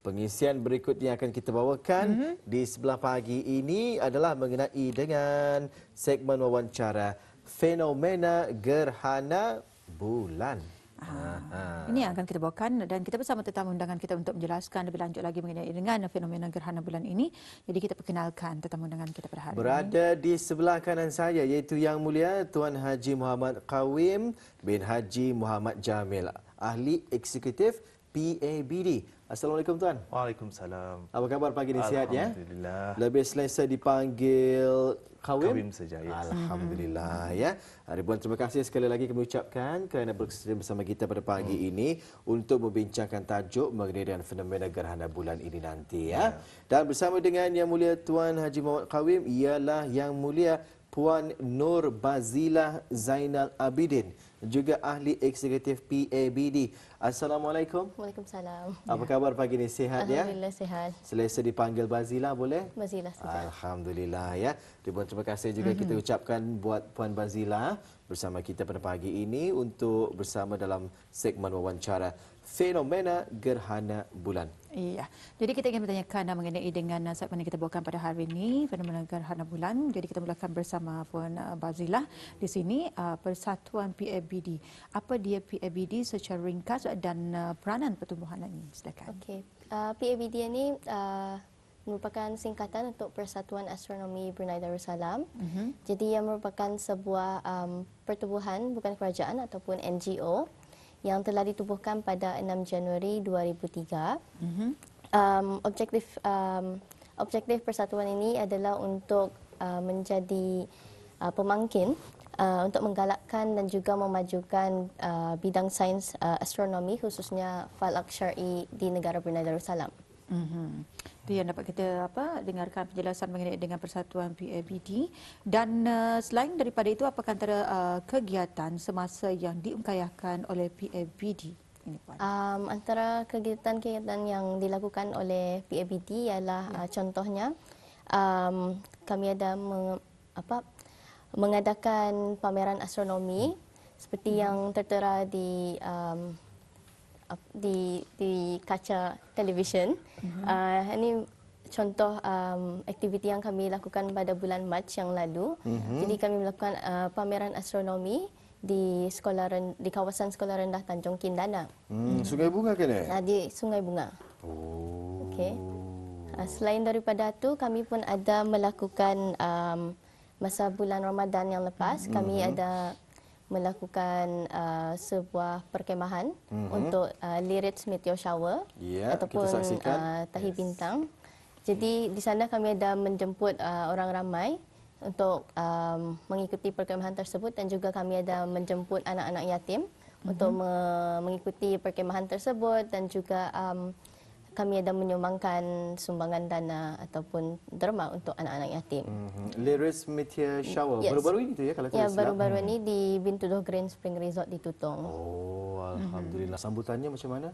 Pengisian berikutnya akan kita bawakan di sebelah pagi ini adalah mengenai dengan segmen wawancara fenomena gerhana bulan. Ini yang akan kita bawakan dan kita bersama tetamu undangan kita untuk menjelaskan lebih lanjut lagi mengenai dengan fenomena gerhana bulan ini. Jadi kita perkenalkan tetamu undangan kita pada hari ini. Berada di sebelah kanan saya iaitu Yang Mulia Tuan Haji Muhammad Qawim bin Haji Muhammad Jamil, ahli eksekutif PABD. Assalamualaikum Tuan. Waalaikumsalam. Apa khabar pagi ini, sihat ya? Alhamdulillah. Lebih selesa dipanggil Qawim? Qawim saja, ya. Alhamdulillah ya. Ribuan terima kasih sekali lagi kami ucapkan kerana bersedia bersama kita pada pagi ini untuk membincangkan tajuk mengenai dengan fenomena gerhana bulan ini nanti ya. Dan bersama dengan Yang Mulia Tuan Haji Muhammad Qawim ialah Yang Mulia Puan Nur Bazilah Zainal Abidin, juga ahli eksekutif PABD. Assalamualaikum. Waalaikumsalam. Apa khabar pagi ini, sihat ya? Alhamdulillah sihat. Selesa dipanggil Bazilah boleh? Bazilah saja. Alhamdulillah ya. Ribuan terima kasih juga kita ucapkan buat Puan Bazilah bersama kita pada pagi ini untuk bersama dalam segmen wawancara fenomena gerhana bulan. Iya. Jadi kita ingin bertanyakan mengenai dengan segmen yang kita bawakan pada hari ini, fenomena gerhana bulan. Jadi kita mulakan bersama Puan Bazilah di sini, Persatuan PABD. Apa dia PABD secara ringkas dan peranan pertumbuhan ini? Silakan. Okey. PABD ini merupakan singkatan untuk Persatuan Astronomi Brunei Darussalam. Jadi ia merupakan sebuah pertubuhan bukan kerajaan ataupun NGO yang telah ditubuhkan pada 6 Januari 2003. Objektif persatuan ini adalah untuk menjadi pemangkin untuk menggalakkan dan juga memajukan bidang sains astronomi khususnya falak syar'i di negara Brunei Darussalam. Itu yang dapat kita dengarkan penjelasan mengenai dengan Persatuan PABD. Dan selain daripada itu, apakah antara kegiatan semasa yang diungkayahkan oleh PABD ini, Puan? Antara kegiatan-kegiatan yang dilakukan oleh PABD ialah contohnya kami ada mengadakan pameran astronomi seperti yang tertera di kaca televisyen. Ini contoh aktiviti yang kami lakukan pada bulan Mac yang lalu. Jadi kami melakukan pameran astronomi di kawasan Sekolah Rendah Tanjung Kindana. Sungai Bunga kan eh? Di Sungai Bunga. Oh. Okey. Selain daripada itu, kami pun ada melakukan masa bulan Ramadan yang lepas, kami ada melakukan sebuah perkemahan untuk Lyrids Meteor Shower ataupun Tahi Bintang. Jadi di sana kami ada menjemput orang ramai untuk mengikuti perkemahan tersebut dan juga kami ada menjemput anak-anak yatim untuk mengikuti perkemahan tersebut dan juga kami ada menyumbangkan sumbangan dana ataupun derma untuk anak-anak yatim. Lyrids Meteor Shower. Yes. Baru-baru ini tu ya kalau tidak silap? Baru-baru ini di Bintuduh Green Spring Resort di Tutong. Oh, alhamdulillah. Sambutannya macam mana?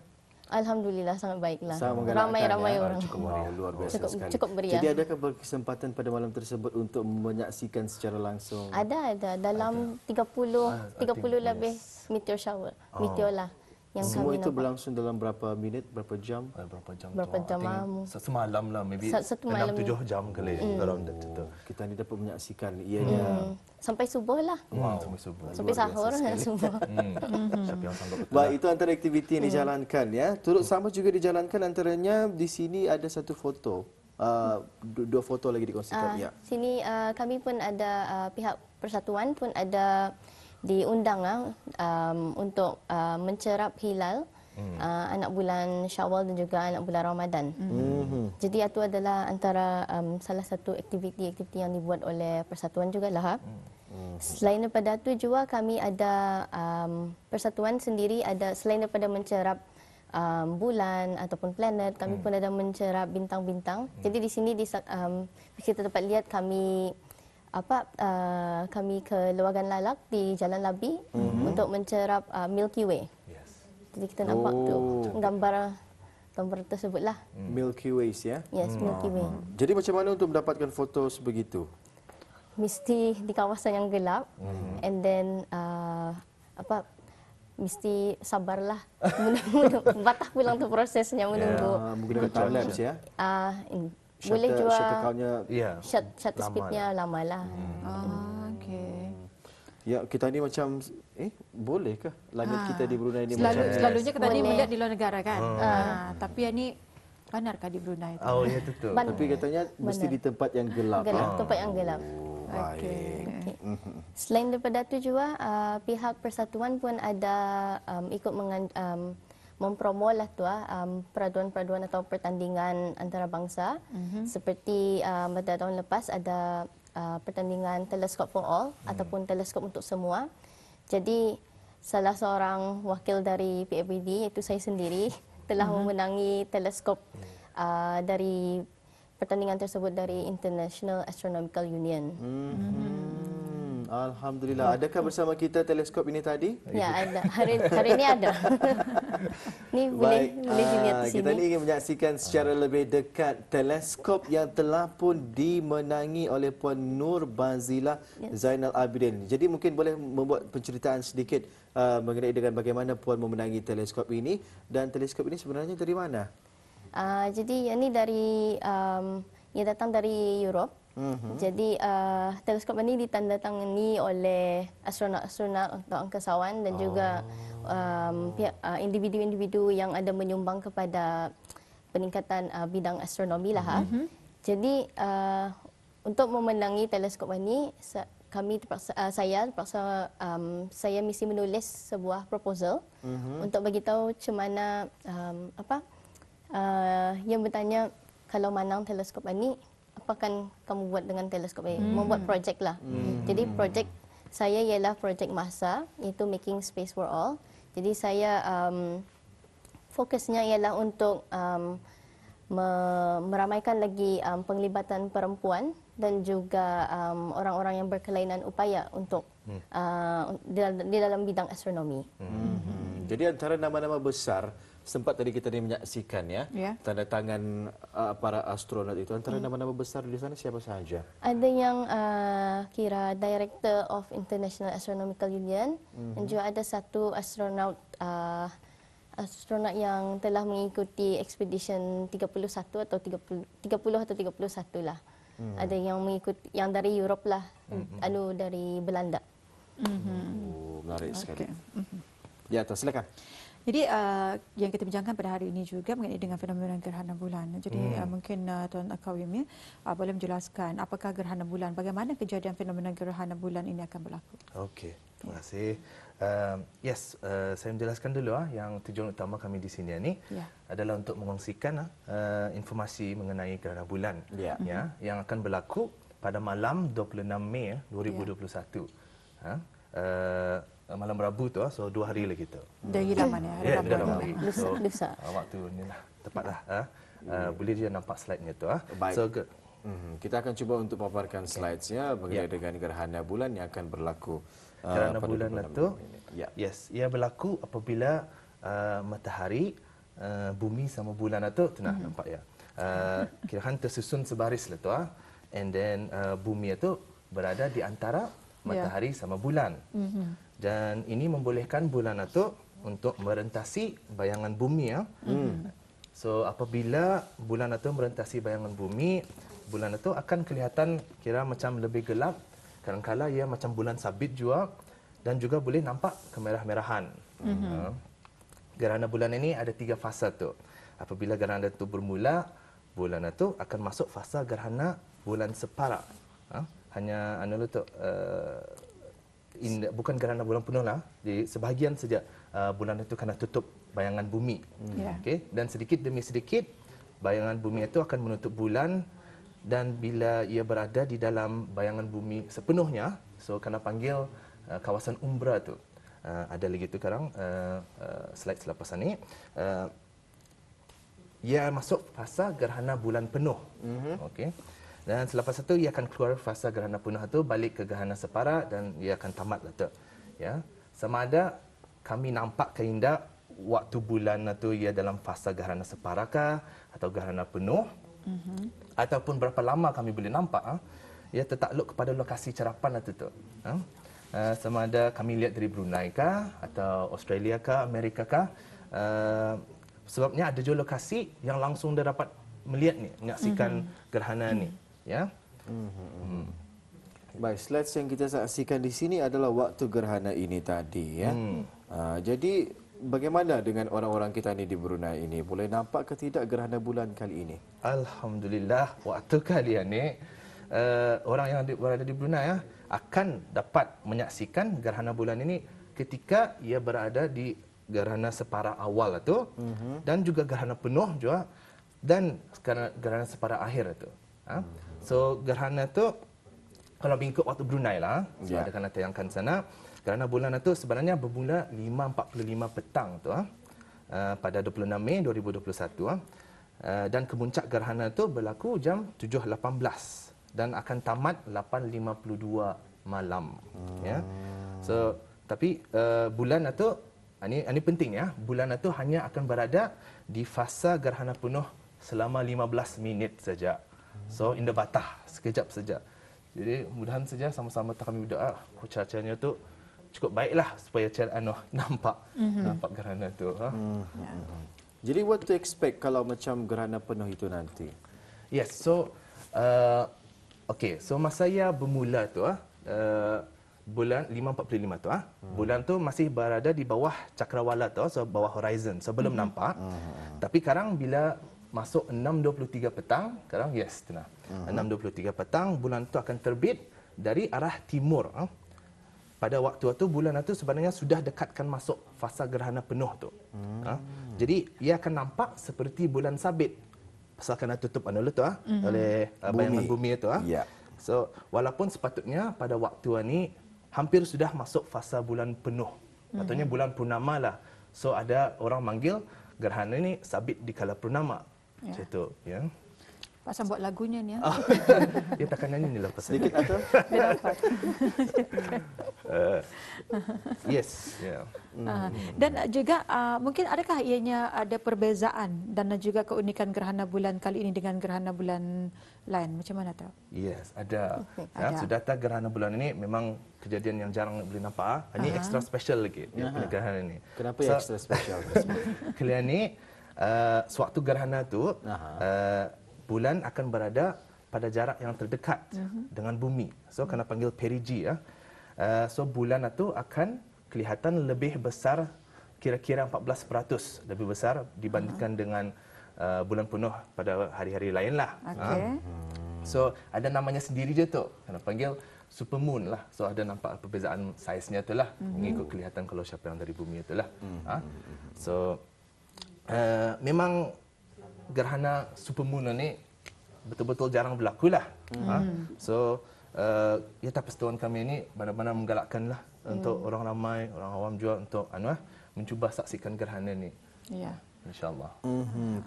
Alhamdulillah sangat baiklah. Ramai-ramai orang. Cukup luar biasa sekali. Cukup meriah. Jadi adakah berkesempatan pada malam tersebut untuk menyaksikan secara langsung? Ada dalam 30 lebih meteor shower. Meteor lah yang semua kami itu nampak. berlangsung dalam berapa minit, berapa jam? Berapa jam? Semalam lah, maybe Satu malam 6-7 jam kali. Around that. Kita ni dapat menyaksikan ianya. Sampai subuh lah. Sampai subuh. Sampai sahur subuh. Siapa yang sanggup betul. Baik, itu antara aktiviti yang dijalankan ya. Turut sama juga dijalankan antaranya di sini ada satu foto. Dua foto lagi dikongsikan ya. Sini kami pun ada pihak persatuan pun ada diundang untuk mencerap hilal anak bulan Syawal dan juga anak bulan Ramadan. Jadi itu adalah antara salah satu aktiviti-aktiviti yang dibuat oleh persatuan jugalah. Selain daripada itu juga kami ada persatuan sendiri ada selain daripada mencerap bulan ataupun planet, kami pun ada mencerap bintang-bintang. Jadi di sini kita dapat lihat kami kami ke Luagan Lalak di Jalan Labi untuk mencerap Milky Way. Jadi kita nampak tu gambar tersebutlah. Milky Way ya. Yes, Milky Way. Jadi macam mana untuk mendapatkan foto sebegitu? Mesti di kawasan yang gelap and then mesti sabarlah. Batah pulang tu prosesnya menunggu. Menggunakan time lapse ya. Boleh juga Shutter count-nya. Ya. shutter Lama speednya lama lah. Okey. Ya, kita ni macam boleh ke langit kita di Brunei ni Selalunya kita ni Boleh. melihat di luar negara kan. Tapi yang ni benarkah di Brunei tu? Oh, ya betul. Tapi katanya mesti di tempat yang gelap. Gelap, tempat yang gelap. Oh, Okey. baik. Selain daripada itu juga pihak persatuan pun ada ikut mempromolah tu peraduan-peraduan atau pertandingan antarabangsa seperti pada tahun lepas ada pertandingan teleskop for all ataupun teleskop untuk semua. Jadi salah seorang wakil dari PABD iaitu saya sendiri telah memenangi teleskop dari pertandingan tersebut dari International Astronomical Union. Alhamdulillah. Adakah bersama kita teleskop ini tadi? Ya, ada. Hari ini ada. Ni boleh dilihat di sini. Kita ni ingin menyaksikan secara lebih dekat teleskop yang telah pun dimenangi oleh Puan Nur Bazilah Zainal Abidin. Jadi mungkin boleh membuat penceritaan sedikit mengenai dengan bagaimana Puan memenangi teleskop ini, dan teleskop ini sebenarnya dari mana? Jadi ini dari ia datang dari Europe. Jadi teleskop ini ditandatangani oleh astronot-astronot atau angkasawan dan juga individu-individu yang ada menyumbang kepada peningkatan bidang astronomi lah. Jadi untuk memenangi teleskop ini saya mesti menulis sebuah proposal untuk bagi tahu macam mana yang bertanya kalau menang teleskop ini apa akan kamu buat dengan teleskop ini? Membuat projek lah. Jadi projek saya ialah projek masa, iaitu Making Space for All. Jadi saya fokusnya ialah untuk meramaikan lagi penglibatan perempuan dan juga orang-orang yang berkelainan upaya untuk di dalam bidang astronomi. Jadi antara nama-nama besar sempat tadi kita ni menyaksikan ya, tanda tangan para astronot itu, antara nama-nama besar di sana siapa sahaja? Ada yang kira Director of International Astronomical Union dan juga ada satu astronot yang telah mengikuti expedition 31 atau 30 atau 31 lah. Ada yang mengikuti yang dari Europe lah, dari Belanda. Oh, menarik sekali. Ya, silakan. Jadi yang kita bincangkan pada hari ini juga mengenai dengan fenomena gerhana bulan. Jadi mungkin Tuan Akawim boleh menjelaskan apakah gerhana bulan, bagaimana kejadian fenomena gerhana bulan ini akan berlaku. Okey, terima kasih. Saya menjelaskan dulu yang tujuan utama kami di sini ni adalah untuk mengongsikan informasi mengenai gerhana bulan yang akan berlaku pada malam 26 Mei 2021. Malam Rabu tu, so 2 hari lagi tu. Dah hilang mana? Ya, dah lagi. Lusa. Waktu ni lah, tepatlah. Boleh dia nampak slide-nya tu. Baik. So, kita akan cuba untuk paparkan slides-nya mengenai dengan gerhana bulan yang akan berlaku. Gerhana bulan itu, ia berlaku apabila matahari, bumi sama bulan itu, tu nak nampak ya. Kirakan tersusun sebaris lah tu. And then bumi itu berada di antara matahari sama bulan. Dan ini membolehkan bulan itu untuk merentasi bayangan bumi So apabila bulan itu merentasi bayangan bumi, bulan itu akan kelihatan kira macam lebih gelap. Kadang-kadang ia macam bulan sabit juga dan juga boleh nampak kemerah-merahan. Gerhana bulan ini ada 3 fasa tu. Apabila gerhana itu bermula, bulan itu akan masuk fasa gerhana bulan separa. Hanya bukan gerhana bulan penuh lah. Di sebahagian saja bulan itu kena tutup bayangan bumi. Okay? Dan sedikit demi sedikit bayangan bumi itu akan menutup bulan, dan bila ia berada di dalam bayangan bumi sepenuhnya, so kena panggil kawasan umbra tu. Ada lagi tu sekarang slide selepas ini. Ia masuk fasa gerhana bulan penuh. Okay? Dan selepas itu ia akan keluar fasa gerhana penuh itu, balik ke gerhana separa dan ia akan tamat lah tu. Ya. Sama ada kami nampak keindah waktu bulan itu ia dalam fasa gerhana separa kah atau gerhana penuh, ataupun berapa lama kami boleh nampak, ia tertakluk kepada lokasi cerapan itu tu. sama ada kami lihat dari Brunei kah atau Australia kah, Amerika kah. Sebabnya ada juga lokasi yang langsung dia dapat melihat ni, menyaksikan gerhana ni, ya. Baik, slides yang kita saksikan di sini adalah waktu gerhana ini tadi, ya. Jadi bagaimana dengan orang-orang kita ni di Brunei ini? Boleh nampak ke tidak gerhana bulan kali ini? Alhamdulillah, waktu kalian ni orang yang berada di Brunei akan dapat menyaksikan gerhana bulan ini ketika ia berada di gerhana separuh awal itu dan juga gerhana penuh juga dan gerhana separuh akhir itu. So gerhana itu kalau mengikut waktu Brunei lah, ada kena tayangkan sana, gerhana bulan itu sebenarnya bermula 5.45 petang tu pada 26 Mei 2021 dan kemuncak gerhana itu berlaku jam 7.18 dan akan tamat 8.52 malam. Ya. So tapi bulan itu ini penting ya, bulan itu hanya akan berada di fasa gerhana penuh selama 15 minit saja. So indah batah sekejap saja. Jadi mudahan saja sama-sama kami berdoa cuacanya tu cukup baiklah supaya nampak gerhana tu. Jadi what to expect kalau macam gerhana penuh itu nanti? Yes, so so masa ia bermula tu bulan 5.45 tu bulan tu masih berada di bawah cakrawala tu, so bawah horizon, so belum nampak. Tapi sekarang bila masuk 6.23 petang, sekarang yes, 6.23 petang, bulan itu akan terbit dari arah timur. Pada waktu itu, bulan itu sebenarnya sudah dekatkan masuk fasa gerhana penuh tu. Jadi, ia akan nampak seperti bulan sabit. Pasal kena tutup oleh bayangan bumi itu. Yeah. So, walaupun sepatutnya pada waktu ini hampir sudah masuk fasa bulan penuh. Patutnya bulan purnama lah. So, ada orang manggil gerhana ini sabit di kala purnama. Macam tu, ya. Pak Sam buat lagunya ni ya. Dia takkan nyanyi ni lah pasal. Sedikit atau? Yes, yeah. Dan juga mungkin adakah ianya ada perbezaan dan juga keunikan gerhana bulan kali ini dengan gerhana bulan lain? Macam mana tahu? Yes, ada. Ada. Sudah tak gerhana bulan ini memang kejadian yang jarang boleh nampak. Ini extra special lagi dia punya gerhana ini. Kenapa yang extra special? Kalian ni sewaktu gerhana tu bulan akan berada pada jarak yang terdekat dengan bumi. So kena panggil perigi ya. So bulan itu akan kelihatan lebih besar, kira-kira 14% lebih besar dibandingkan dengan bulan penuh pada hari-hari lain lah. Okey. So ada namanya sendiri je tu. Kena panggil supermoon lah. So ada nampak perbezaan saiznya tu lah, mengikut kelihatan kalau siapa yang dari bumi tu lah. So memang gerhana supermoon ni betul-betul jarang berlaku lah. So, persatuan kami ini benar-benar menggalakkan lah untuk orang ramai, orang awam juga untuk mencuba saksikan gerhana ni. Ya. InsyaAllah.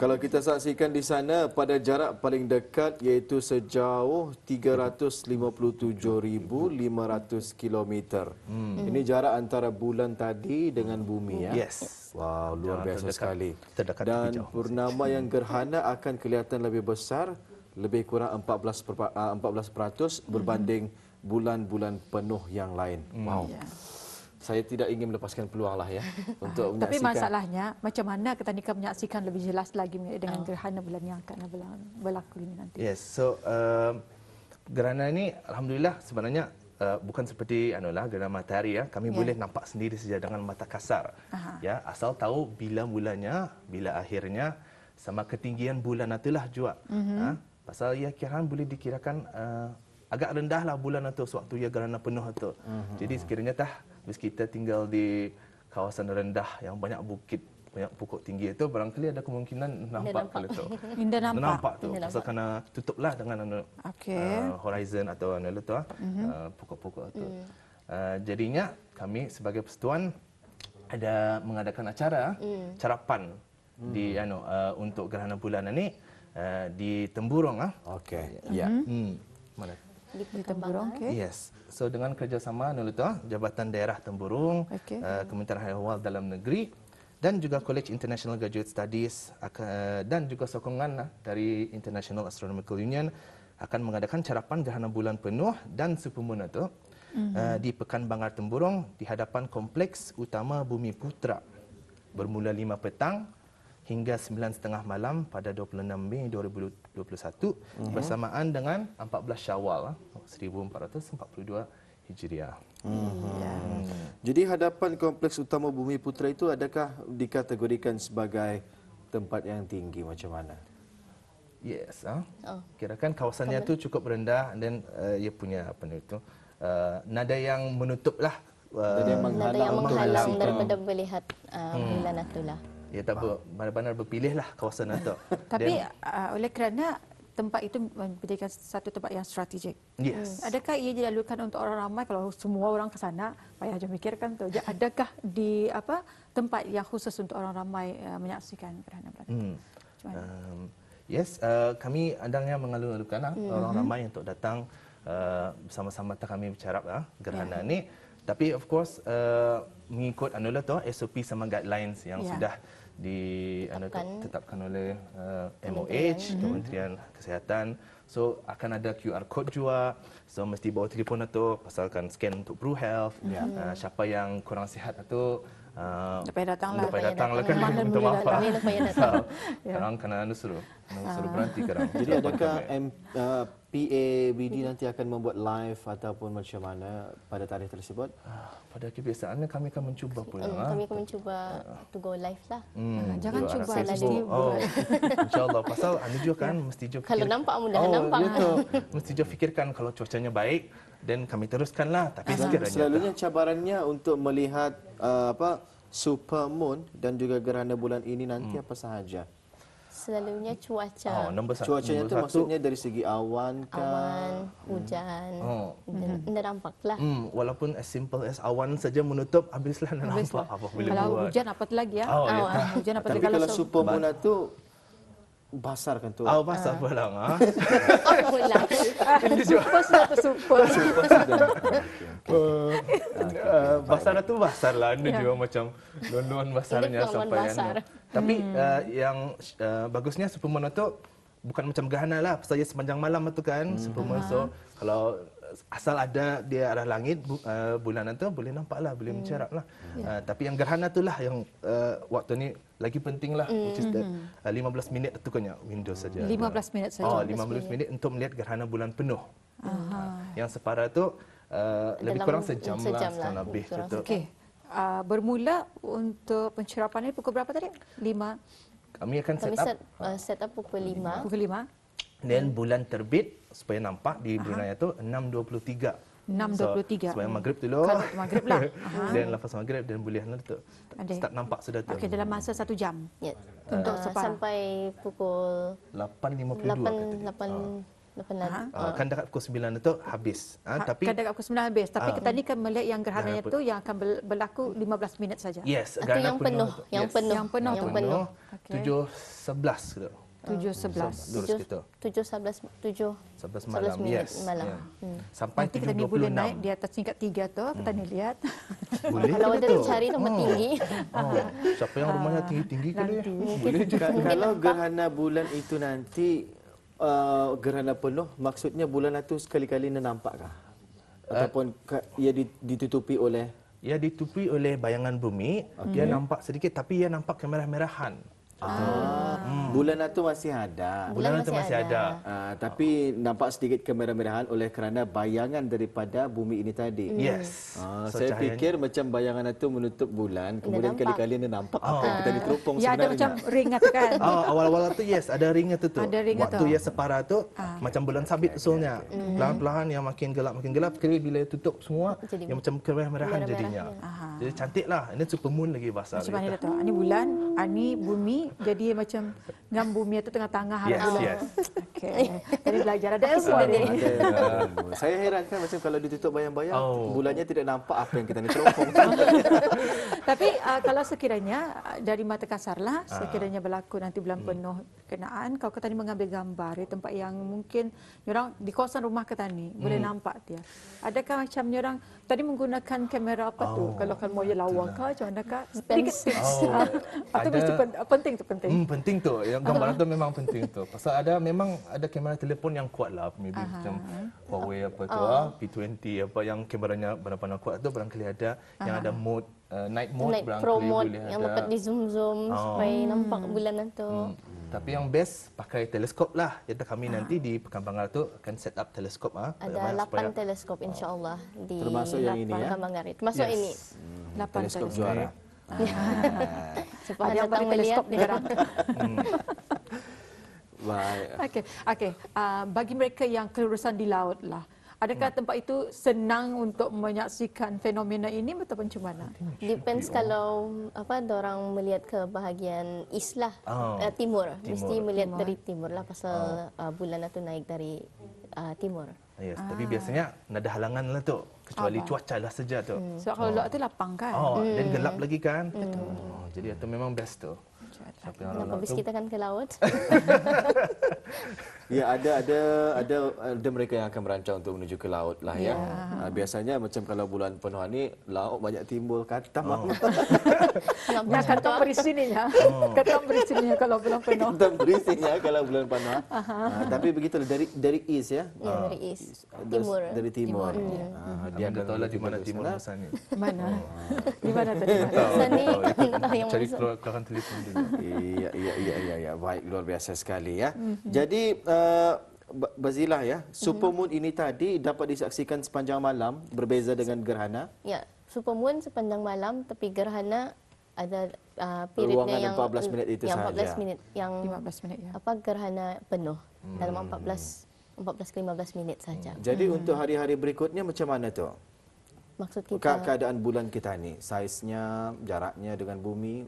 Kalau kita saksikan di sana pada jarak paling dekat iaitu sejauh 357,500 km. Ini jarak antara bulan tadi dengan bumi ya. Yes. Wow, luar biasa sekali. Terdekat Dan purnama yang gerhana akan kelihatan lebih besar, lebih kurang 14% berbanding bulan-bulan penuh yang lain. Wow. Ya. Saya tidak ingin melepaskan peluang lah ya untuk Tapi menyaksikan. masalahnya macam mana kita nikah menyaksikan lebih jelas lagi dengan gerhana bulan yang akan berlaku ini nanti. Yes. So gerhana ini alhamdulillah sebenarnya bukan seperti gerhana matahari ya. Kami boleh nampak sendiri saja dengan mata kasar. Ya, asal tahu bila mulanya, bila akhirnya, sama ketinggian bulan itulah juga. Pasal ia kirakan boleh dikirakan agak rendahlah bulan itu sewaktu ia gerhana penuh itu. Jadi sekiranya bis kita tinggal di kawasan rendah yang banyak bukit, banyak pokok tinggi itu, barangkali ada kemungkinan nampak kalau itu. Indah nampak. Nampak tu. Pasal kena tutuplah dengan horizon atau pokok-pokok itu. Jadinya kami sebagai persatuan ada mengadakan acara carapan di untuk gerhana bulan ini di Temburong. Okey. Ya. Mana? Di Temburong, okey. Yes. So dengan kerjasama Jabatan Daerah Temburong, Kementerian Awal Dalam Negeri dan juga College International Graduate Studies dan juga sokongan dari International Astronomical Union akan mengadakan carapan gerhana bulan penuh dan supermoon itu di Pekan Bangar Temburong di hadapan Kompleks Utama Bumi Putra bermula 5 petang hingga 9.30 malam pada 26 Mei 2021 bersamaan dengan 14 Syawal 1442 Hijriah. Jadi hadapan Kompleks Utama Bumi Putra itu adakah dikategorikan sebagai tempat yang tinggi macam mana? Yes, kirakan kawasannya tu cukup rendah dan ia punya apa ni tu nada yang menutup lah. Nada yang menghalang daripada melihat bulan itulah. Ya tak benar-benar berpilih lah kawasan itu. Tapi oleh kerana tempat itu menjadikan satu tempat yang strategik. Yes. Adakah ia dilalukan untuk orang ramai? Kalau semua orang ke sana, payah je fikirkan tu. Adakah di tempat yang khusus untuk orang ramai menyaksikan gerhana bulan itu? Yes, kami adanya mengalu-alukan orang ramai untuk datang bersama-sama kami bercarap gerhana ni. Tapi of course mengikut SOP sama guidelines yang sudah ditetapkan oleh MOH, Kementerian Kesihatan. So akan ada QR code juga. So mesti bawa telefon atau pasalkan scan untuk Blue Health. Siapa yang kurang sihat atau Lepas datanglah kan minta maaf. Ya. Sekarang kena suruh berhenti sekarang. Jadi adakah PABD nanti akan membuat live ataupun macam mana pada tarikh tersebut? Pada kebiasaannya kami akan mencuba pula. Kami akan mencuba to go live lah. Jangan cuba lah. InsyaAllah. Pasal anda juga kan mesti juga Kalau nampak mudah nampak. Mesti juga fikirkan kalau cuacanya baik dan kami teruskanlah. Tapi sekiranya Selalunya cabarannya untuk melihat super moon dan juga gerhana bulan ini nanti apa sahaja? Selalunya cuaca. Cuacanya itu maksudnya dari segi awan kah? Awan, hujan. Anda nampak lah. Walaupun as simple as awan saja menutup, habislah anda nampak apa boleh buat. Kalau hujan apa lagi ya? Hujan apa Tapi lagi kalau super moon itu basar kan tu? Basar pulang. Super. Basar tu basar lah. Anda juga macam lon-lon basarnya sampai basar. Tapi yang bagusnya supermoon itu bukan macam gerhana lah. Pasal dia sepanjang malam itu kan supermoon. So kalau asal ada di arah langit bulan itu boleh nampak lah, boleh mencerap lah. Tapi yang gerhana itulah yang waktu ni lagi penting lah, which is 15 minit itu kan window saja. 15 minit saja. 15 minit untuk melihat gerhana bulan penuh. Yang separa tu lebih kurang sejam lah, lebih gitu. Okey. Bermula untuk pencerapan ini pukul berapa tadi? 5. Kami akan set up pukul 5. Pukul 5. Dan bulan terbit supaya nampak di Brunei itu 6.23. 6.23. Sebelum maghrib dulu. Maghrib lah. Dan lepas maghrib dan boleh tu start nampak sudah tu. Okey, dalam masa 1 jam. Ya. Untuk sampai pukul 8.52 kan dekat pukul 9 itu habis. Tapi kan dekat pukul 9 habis. Tapi kita ni kan melihat yang gerhananya tu yang akan berlaku 15 minit saja. Yes, atau yang penuh. Yang penuh. 7.11 gitu. 7.11. Lurus gitu. 7.11 malam. Yes. Malam. Sampai nanti kita ni boleh naik di atas tingkat 3 tu. Kita ni lihat. Boleh. Kalau ada cari tempat tinggi. Siapa yang rumahnya tinggi-tinggi ke dia? Boleh juga. Kalau gerhana bulan itu nanti gerhana penuh, maksudnya bulan itu sekali-kali nampakkah? Ataupun ia ditutupi oleh? Ia ditutupi oleh bayangan bumi. Dia nampak sedikit tapi ia nampak kemerah-merahan. Bulan itu masih ada. Bulan itu masih ada. Tapi nampak sedikit kemerah-merahan oleh kerana bayangan daripada bumi ini tadi. Yes. Saya fikir macam bayangan itu menutup bulan, kemudian kali-kali anda nampak apa yang kita diteropong Ya, sebenarnya. ada macam ring tu kan. Awal-awal tu yes, ada ringnya tu. Ada ringnya Waktu tu. ia separa tu macam bulan sabit usulnya. Pelan-pelan yang makin gelap, kali bila tutup semua yang macam kemerah-merahan jadinya. Jadi cantiklah. Ini supermoon lagi basar. Macam mana tu? Ini bulan, ini bumi, jadi macam ngam bumi itu tengah-tengah hari bulan. Yes. Okey. Jadi belajar ada ilmu ni. Saya heran kan macam kalau ditutup bayang-bayang, bulannya tidak nampak apa yang kita ni teropong. Tapi kalau sekiranya dari mata kasarlah, sekiranya berlaku nanti bulan penuh kenaan, kau kata ni mengambil gambar di tempat yang mungkin orang di kawasan rumah kita ni boleh nampak dia. Adakah macam orang tadi menggunakan kamera apa tu? Kalau kan mau lawak kah macam mana kah? Sedikit tips. Atau mesti penting penting tu penting. Penting tu. Yang gambaran tu memang penting tu. Pasal memang ada kamera telefon yang kuat lah. Maybe macam Huawei apa tu P20 apa yang kameranya benar-benar kuat tu barangkali ada yang ada mode night mode Night barangkali pro mode boleh yang ada. dapat di zoom supaya nampak bulan tu. Tapi yang best pakai teleskop lah. Jadi kami nanti di Pekanbagan tu akan set up teleskop Ada 8 teleskop insya-Allah di Termasuk yang ini, ya? Pekanbagan. Termasuk ini. 8 Teleskop juara. Supaya Ada yang datang beli melihat. teleskop ni sekarang. Baik. Okey. Bagi mereka yang kelulusan di laut lah, adakah tempat itu senang untuk menyaksikan fenomena ini ataupun macam mana? Depends kalau orang melihat ke bahagian east lah, timur. Mesti melihat dari timur lah pasal bulan itu naik dari timur. Yes, tapi biasanya ada halangan lah tu. Kecuali cuaca lah saja tu. Sebab kalau laut tu lapang kan? Dan gelap lagi kan. Jadi itu memang best tu. Siapa yang Kenapa habis kita kan ke laut? Ya, ada mereka yang akan merancang untuk menuju ke laut lah ya. Biasanya macam kalau bulan penuh ni laut banyak timbul katam. Ya, kata berisininya. Kata berisininya kalau bulan penuh. Katam berisinya kalau bulan penuh. Tapi begitu dari east ya. Ya, dari east. Timur. Dari timur. Dia dah tahu lah di mana timur masa ni. Mana? Di mana tadi? Sini tahu yang Cari masuk. keluarkan telefon dulu. Iya. Baik, luar biasa sekali ya. Jadi Bazilah ya, supermoon ini tadi dapat disaksikan sepanjang malam berbeza dengan gerhana. Ya, supermoon sepanjang malam tapi gerhana ada Ruangan periodnya yang 14 minit itu yang sahaja. 14 minit yang 15 minit ya. gerhana penuh dalam 14 ke 15 minit saja. Jadi untuk hari-hari berikutnya macam mana tu? Maksud kita Keadaan bulan kita ni, saiznya, jaraknya dengan bumi.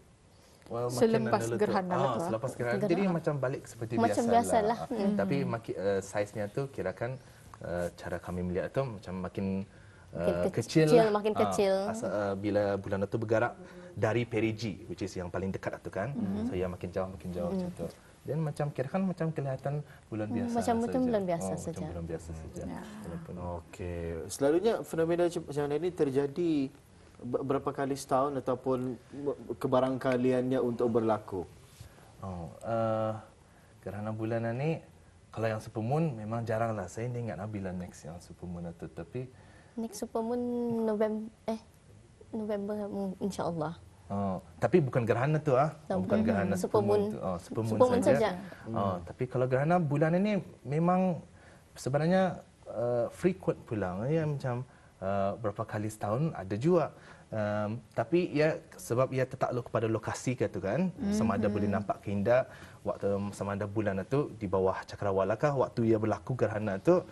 Well, Selepas gerhana tu. Selepas gerhana. Jadi macam balik seperti Macam biasalah. Tapi saiznya tu kirakan cara kami melihat tu macam makin kecil lah. Makin kecil. Bila bulan itu bergerak dari perigi, which is yang paling dekat tu kan. So ia makin jauh macam tu. Dan macam kirakan macam kelihatan bulan biasa Macam saja. bulan biasa saja. Macam bulan biasa saja. Okey. Selalunya fenomena macam ini terjadi berapa kali setahun ataupun kebarangkaliannya untuk berlaku? Gerhana bulan ni kalau yang supermoon memang jarang lah. Saya ni ingat bila next yang supermoon itu. Tapi Next supermoon November insya-Allah. Tapi bukan gerhana tu bukan gerhana Supermoon. tu. Supermoon Supermoon saja. Tapi kalau gerhana bulan ini memang sebenarnya frequent pula ya, macam berapa kali setahun ada juga. Tapi ia sebab ia tertakluk kepada lokasi kata kan, sama ada boleh nampak keindah waktu sama ada bulan itu di bawah cakrawala kah waktu ia berlaku gerhana tu.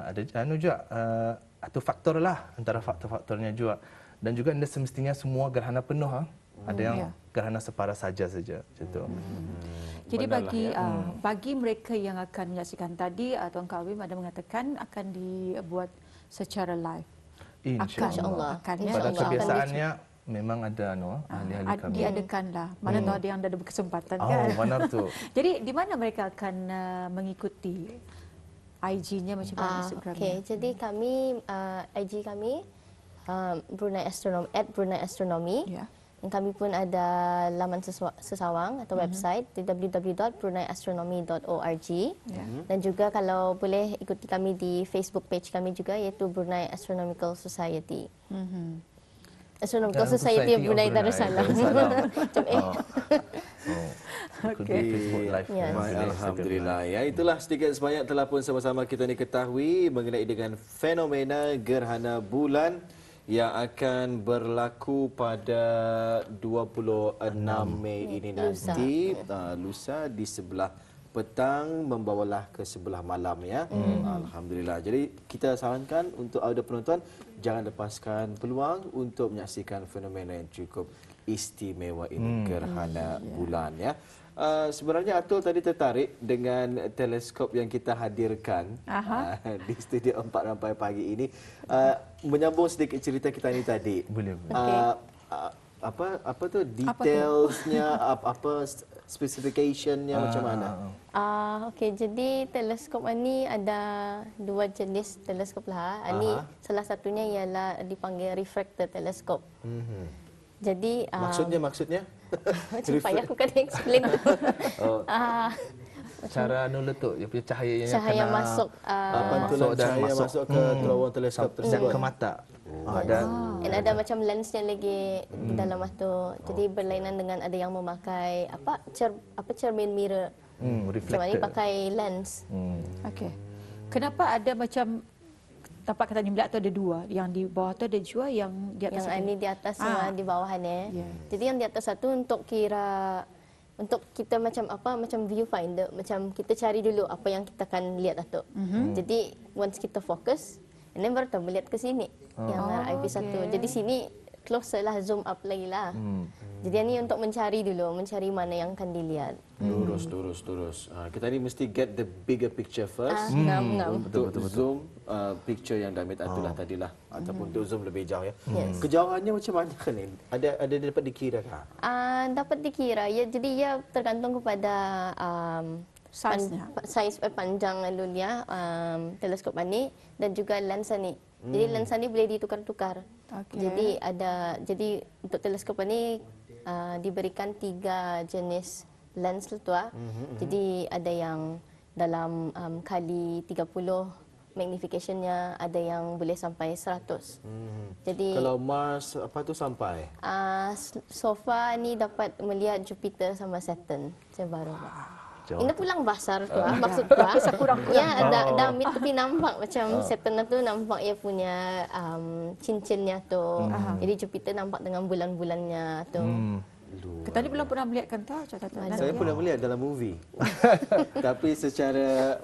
Ada juga satu faktor lah antara faktor-faktornya juga. Dan juga anda semestinya semua gerhana penuh ada yang gerhana separa saja macam tu. Jadi bagi mereka yang akan menyaksikan tadi, Tuan Kawim ada mengatakan akan dibuat secara live. InsyaAllah. Akan Pada kebiasaannya memang ada ahli-ahli kami. Diadakanlah. Mana tahu ada yang ada berkesempatan kan. Benar tu. Jadi di mana mereka akan mengikuti IG-nya macam mana Instagram-nya? Okey, jadi kami IG kami Brunei Astronomy @BruneiAstronomy. Ya. Dan kami pun ada laman sesawang atau website di www.bruneiastronomy.org. Dan juga kalau boleh ikuti kami di Facebook page kami juga iaitu Brunei Astronomical Society. Astronomical Society of Brunei Darussalam. Macam Okey. Facebook live. Yes. Alhamdulillah. Ya, itulah sedikit sebanyak telah pun sama-sama kita ni ketahui mengenai dengan fenomena gerhana bulan yang akan berlaku pada 26 Mei ini nanti. Lusa di sebelah petang membawalah ke sebelah malam ya. Alhamdulillah. Jadi kita sarankan untuk audio penonton jangan lepaskan peluang untuk menyaksikan fenomena yang cukup istimewa ini gerhana bulan ya. Sebenarnya Atul tadi tertarik dengan teleskop yang kita hadirkan di Studio 4 sampai pagi ini. Menyambung sedikit cerita kita ni tadi. Boleh. Apa tu detailsnya, apa specificationnya macam mana? Okey, jadi teleskop ini ada dua jenis teleskop lah. Ini salah satunya ialah dipanggil refractor teleskop. Jadi Maksudnya? macam payah aku kan explain. Oh, Cara letup dia punya cahayanya Cahaya kena masuk pantulan dan cahaya masuk ke terowong teleskop dan tersebut. ke mata. Dan and ada macam lensnya lagi di dalam tu. Jadi berlainan dengan ada yang memakai cermin mirror. Macam ni reflector. pakai lens. Okey. Kenapa ada macam tapak kata jimlat tu ada dua, yang di bawah tu ada dua, yang di atas Yang ada. ini di atas sama di bawah ni. Yes. Jadi yang di atas satu untuk kita macam viewfinder, macam kita cari dulu apa yang kita akan lihat tu. Jadi once kita fokus, and then baru kita melihat ke sini yang IP1. Jadi sini closer lah, zoom up lagi lah. Jadi ini untuk mencari mana yang akan dilihat. Lurus. Kita ni mesti get the bigger picture first. Ngam. Untuk zoom picture yang Damit atulah tadilah, ataupun untuk zoom lebih jauh ya. Yes. Kejauhannya macam mana kan ni? Ada dapat dikira kah? Dapat dikira ya, jadi ia tergantung kepada Saiznya. saiz panjang alunya teleskop ini dan juga lensa ni. Jadi lensa ni boleh ditukar-tukar. Okey. Jadi untuk teleskop ini diberikan 3 jenis lens tu. Jadi ada yang dalam kali 30 magnification-nya, ada yang boleh sampai 100. Jadi Kalau Mars apa tu sampai? so far ni dapat melihat Jupiter sama Saturn baru. Jauh. Ini pulang basar tu maksud tu. Kurang-kurang. Ya ada damit tapi nampak macam Saturn tu nampak ia punya cincinnya tu. Jadi Jupiter nampak dengan bulan-bulannya tu. Kita ni belum pernah melihat kan tahu catatan. Saya pernah melihat dalam movie. Tapi secara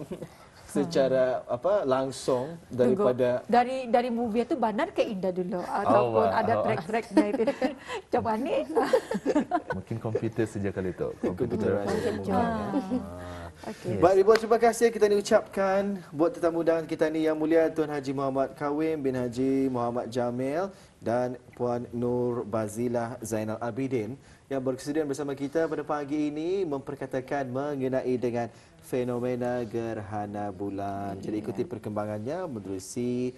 langsung daripada dari movie tu bandar ke indah dulu ataupun ada track-tracknya itu. Coba ni. Mungkin komputer sejak kali itu. komputer Okey. Baik, ribuan terima kasih kita ni ucapkan buat tetamu undangan kita ni Yang Mulia Tuan Haji Muhammad Kawim bin Haji Muhammad Jamil dan Puan Nur Bazilah Zainal Abidin yang berkesudian bersama kita pada pagi ini memperkatakan mengenai dengan fenomena gerhana bulan. Jadi ikuti perkembangannya menerusi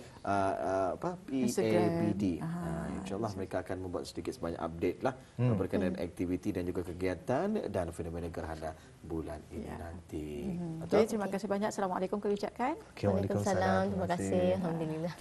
PABD. InsyaAllah mereka akan membuat sedikit sebanyak update lah berkenaan aktiviti dan juga kegiatan dan fenomena gerhana bulan ini nanti. Jadi terima kasih banyak. Assalamualaikum kami ucapkan. Okay, Waalaikumsalam. Terima kasih. Alhamdulillah.